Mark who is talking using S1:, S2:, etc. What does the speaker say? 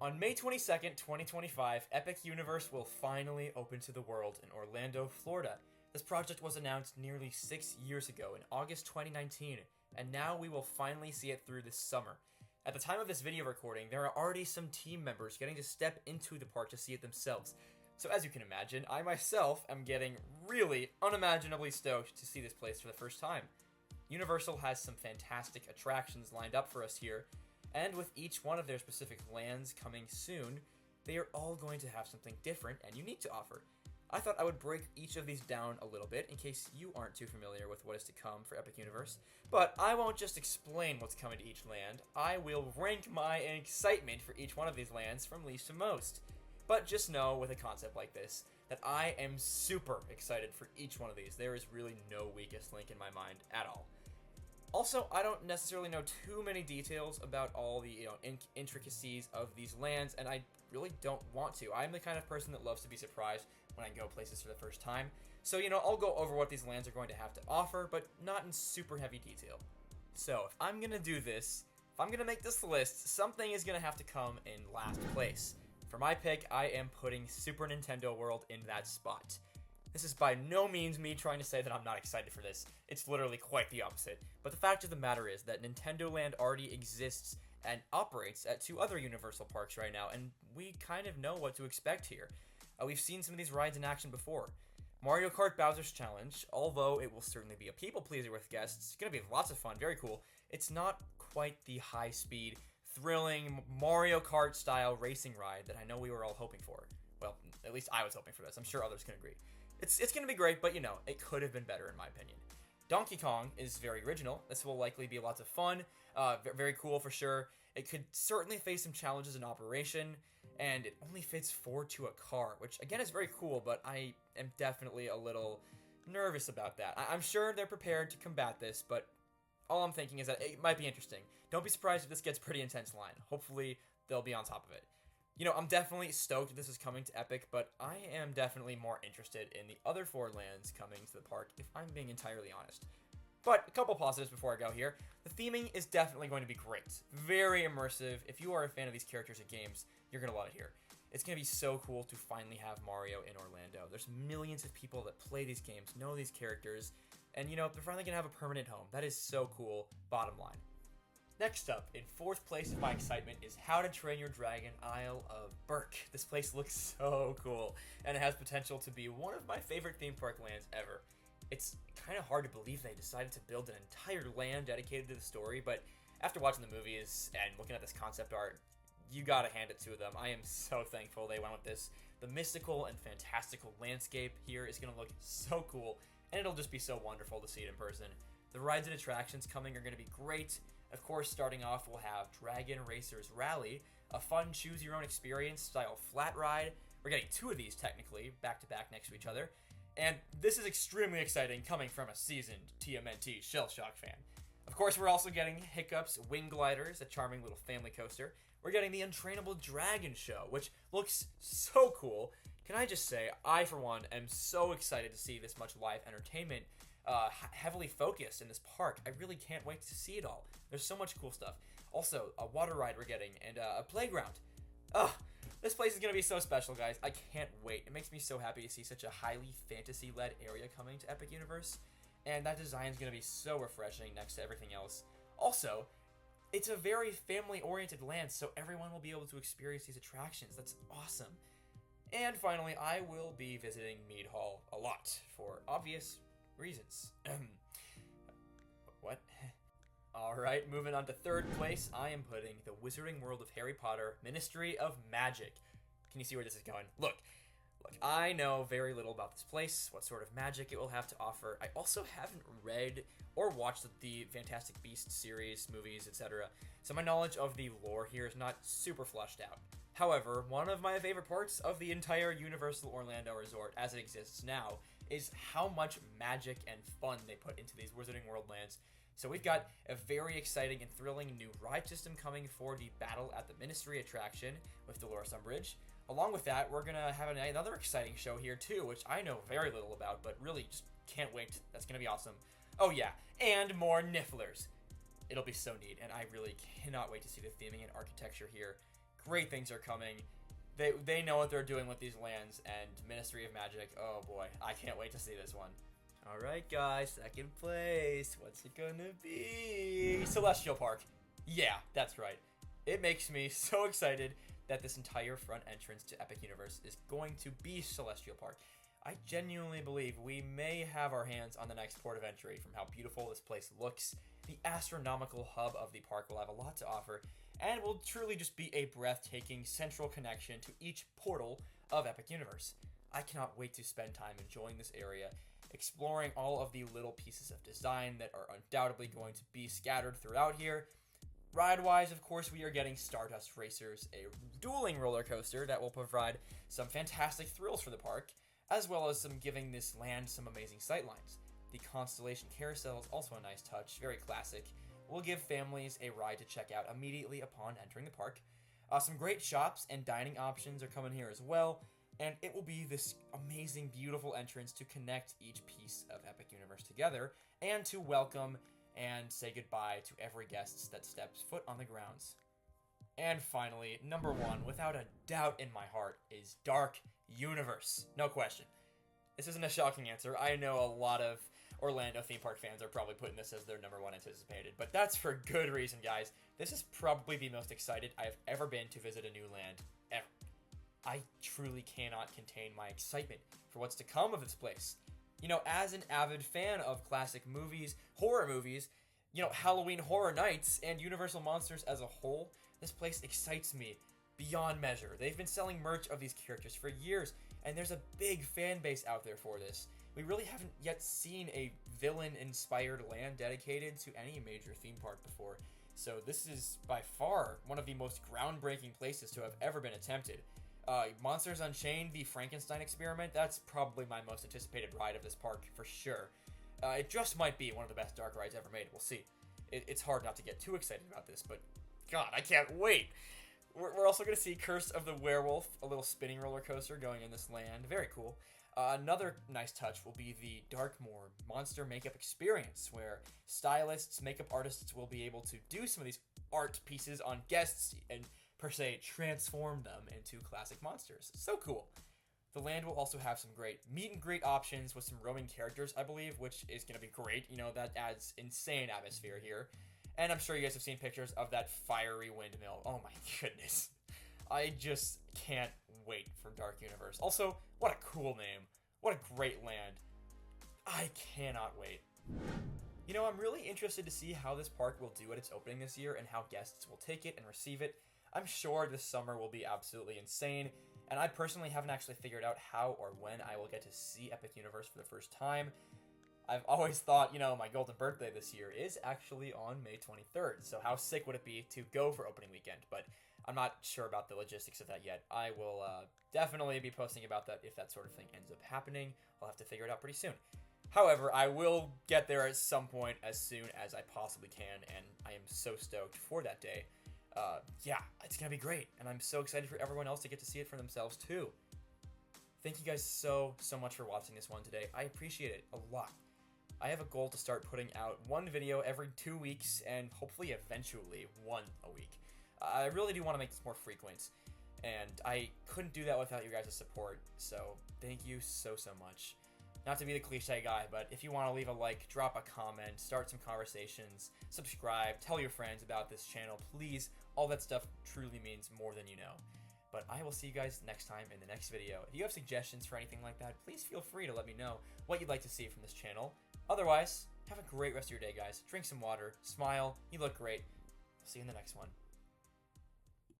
S1: On May 22nd, 2025, Epic Universe will finally open to the world in Orlando, Florida. This project was announced nearly 6 years ago in August 2019, and now we will finally see it through this summer. At the time of this video recording, there are already some team members getting to step into the park to see it themselves. So as you can imagine, I myself am getting really unimaginably stoked to see this place for the first time. Universal has some fantastic attractions lined up for us here, and with each one of their specific lands coming soon, they are all going to have something different and unique to offer. I thought I would break each of these down a little bit in case you aren't too familiar with what is to come for Epic Universe, but I won't just explain what's coming to each land, I will rank my excitement for each one of these lands from least to most. But just know, with a concept like this, that I am super excited for each one of these. There is really no weakest link in my mind at all. Also, I don't necessarily know too many details about all the intricacies of these lands, and I really don't want to. I'm the kind of person that loves to be surprised when I go places for the first time. So, I'll go over what these lands are going to have to offer, but not in super heavy detail. So, if I'm going to do this, if I'm going to make this list, something is going to have to come in last place. For my pick, I am putting Super Nintendo World in that spot. This is by no means me trying to say that I'm not excited for this. It's literally quite the opposite. But the fact of the matter is that Nintendo Land already exists and operates at 2 other Universal parks right now, and we kind of know what to expect here. We've seen some of these rides in action before. Mario Kart Bowser's Challenge, although it will certainly be a people pleaser with guests, it's going to be lots of fun, very cool. It's not quite the high-speed, thrilling Mario Kart style racing ride that I know we were all hoping for. Well, at least I was hoping for this. I'm sure others can agree. It's going to be great, but it could have been better in my opinion. Donkey Kong is very original. This will likely be lots of fun, very cool for sure. It could certainly face some challenges in operation, and it only fits 4 to a car, which again is very cool, but I am definitely a little nervous about that. I'm sure they're prepared to combat this, but all I'm thinking is that it might be interesting. Don't be surprised if this gets pretty intense line. Hopefully, they'll be on top of it. I'm definitely stoked this is coming to Epic, but I am definitely more interested in the other 4 lands coming to the park, if I'm being entirely honest. But a couple positives before I go here. The theming is definitely going to be great. Very immersive. If you are a fan of these characters and games, you're going to love it here. It's going to be so cool to finally have Mario in Orlando. There's millions of people that play these games, know these characters, and they're finally going to have a permanent home. That is so cool, bottom line. Next up, in 4th place of my excitement, is How to Train Your Dragon Isle of Berk. This place looks so cool, and it has potential to be one of my favorite theme park lands ever. It's kind of hard to believe they decided to build an entire land dedicated to the story, but after watching the movies and looking at this concept art, you gotta hand it to them. I am so thankful they went with this. The mystical and fantastical landscape here is gonna look so cool, and it'll just be so wonderful to see it in person. The rides and attractions coming are gonna be great. Of course, starting off, we'll have Dragon Racers Rally, a fun choose-your-own experience style flat ride. We're getting 2 of these, technically, back-to-back next to each other. And this is extremely exciting coming from a seasoned TMNT Shell Shock fan. Of course, we're also getting Hiccups Wing Gliders, a charming little family coaster. We're getting the Untrainable Dragon Show, which looks so cool. Can I just say, I, for one, am so excited to see this much live entertainment heavily focused in this park. I really can't wait to see it all. There's so much cool stuff. Also, a water ride we're getting, and a playground. This place is going to be so special, guys. I can't wait. It makes me so happy to see such a highly fantasy-led area coming to Epic Universe, and that design is going to be so refreshing next to everything else. Also, it's a very family-oriented land, so everyone will be able to experience these attractions. That's awesome. And finally, I will be visiting Mead Hall a lot, for obvious reasons. What? Alright, moving on to 3rd place, I am putting the Wizarding World of Harry Potter Ministry of Magic. Can you see where this is going? Look, I know very little about this place, what sort of magic it will have to offer. I also haven't read or watched the Fantastic Beasts series, movies, etc., so my knowledge of the lore here is not super fleshed out. However, one of my favorite parts of the entire Universal Orlando Resort as it exists now is how much magic and fun they put into these Wizarding World lands. So we've got a very exciting and thrilling new ride system coming for the Battle at the Ministry attraction with Dolores Umbridge. Along with that, we're going to have another exciting show here too, which I know very little about, but really just can't wait. That's going to be awesome. Oh yeah, and more Nifflers. It'll be so neat, and I really cannot wait to see the theming and architecture here. Great things are coming. They know what they're doing with these lands, and Ministry of Magic, oh boy, I can't wait to see this one. Alright guys, second place. What's it gonna be? Celestial Park. Yeah, that's right. It makes me so excited that this entire front entrance to Epic Universe is going to be Celestial Park. I genuinely believe we may have our hands on the next port of entry from how beautiful this place looks. The astronomical hub of the park will have a lot to offer, and will truly just be a breathtaking central connection to each portal of Epic Universe. I cannot wait to spend time enjoying this area, exploring all of the little pieces of design that are undoubtedly going to be scattered throughout here. Ride-wise, of course, we are getting Stardust Racers, a dueling roller coaster that will provide some fantastic thrills for the park, as well as giving this land some amazing sightlines. The Constellation Carousel is also a nice touch, very classic. We'll give families a ride to check out immediately upon entering the park. Some great shops and dining options are coming here as well, and it will be this amazing, beautiful entrance to connect each piece of Epic Universe together, and to welcome and say goodbye to every guest that steps foot on the grounds. And finally, number one, without a doubt in my heart, is Dark Universe. No question. This isn't a shocking answer. I know a lot of Orlando theme park fans are probably putting this as their number one anticipated, but that's for good reason, guys. This is probably the most excited I've ever been to visit a new land, ever. I truly cannot contain my excitement for what's to come of this place. You know, as an avid fan of classic movies, horror movies, you know, Halloween Horror Nights, and Universal Monsters as a whole, this place excites me beyond measure. They've been selling merch of these characters for years, and there's a big fan base out there for this. We really haven't yet seen a villain-inspired land dedicated to any major theme park before, so this is by far one of the most groundbreaking places to have ever been attempted. Monsters Unchained, the Frankenstein experiment, that's probably my most anticipated ride of this park for sure. It just might be one of the best dark rides ever made. We'll see. It's hard not to get too excited about this, but God, I can't wait. We're also going to see Curse of the Werewolf, a little spinning roller coaster going in this land. Very cool. Another nice touch will be the Darkmoor Monster Makeup Experience, where stylists, makeup artists will be able to do some of these art pieces on guests and, per se, transform them into classic monsters. So cool. The land will also have some great meet and greet options with some roaming characters, I believe, which is going to be great. You know, that adds insane atmosphere here. And I'm sure you guys have seen pictures of that fiery windmill. Oh my goodness. I just can't wait for Dark Universe. Also, what a cool name. What a great land. I cannot wait. You know, I'm really interested to see how this park will do at its opening this year and how guests will take it and receive it. I'm sure this summer will be absolutely insane, and I personally haven't actually figured out how or when I will get to see Epic Universe for the first time. I've always thought, you know, my golden birthday this year is actually on May 23rd, so how sick would it be to go for opening weekend? But I'm not sure about the logistics of that yet. I will definitely be posting about that if that sort of thing ends up happening. I'll have to figure it out pretty soon. However, I will get there at some point as soon as I possibly can, and I am so stoked for that day. Yeah, it's gonna be great, and I'm so excited for everyone else to get to see it for themselves too. Thank you guys so much for watching this one today. I appreciate it a lot. I have a goal to start putting out one video every 2 weeks, and hopefully eventually one a week. I really do want to make this more frequent, and I couldn't do that without you guys' support, so thank you so much. Not to be the cliche guy, but if you want to leave a like, drop a comment, start some conversations, subscribe, tell your friends about this channel, please. All that stuff truly means more than you know. But I will see you guys next time in the next video. If you have suggestions for anything like that, please feel free to let me know what you'd like to see from this channel. Otherwise, have a great rest of your day, guys. Drink some water, smile, you look great. I'll see you in the next one.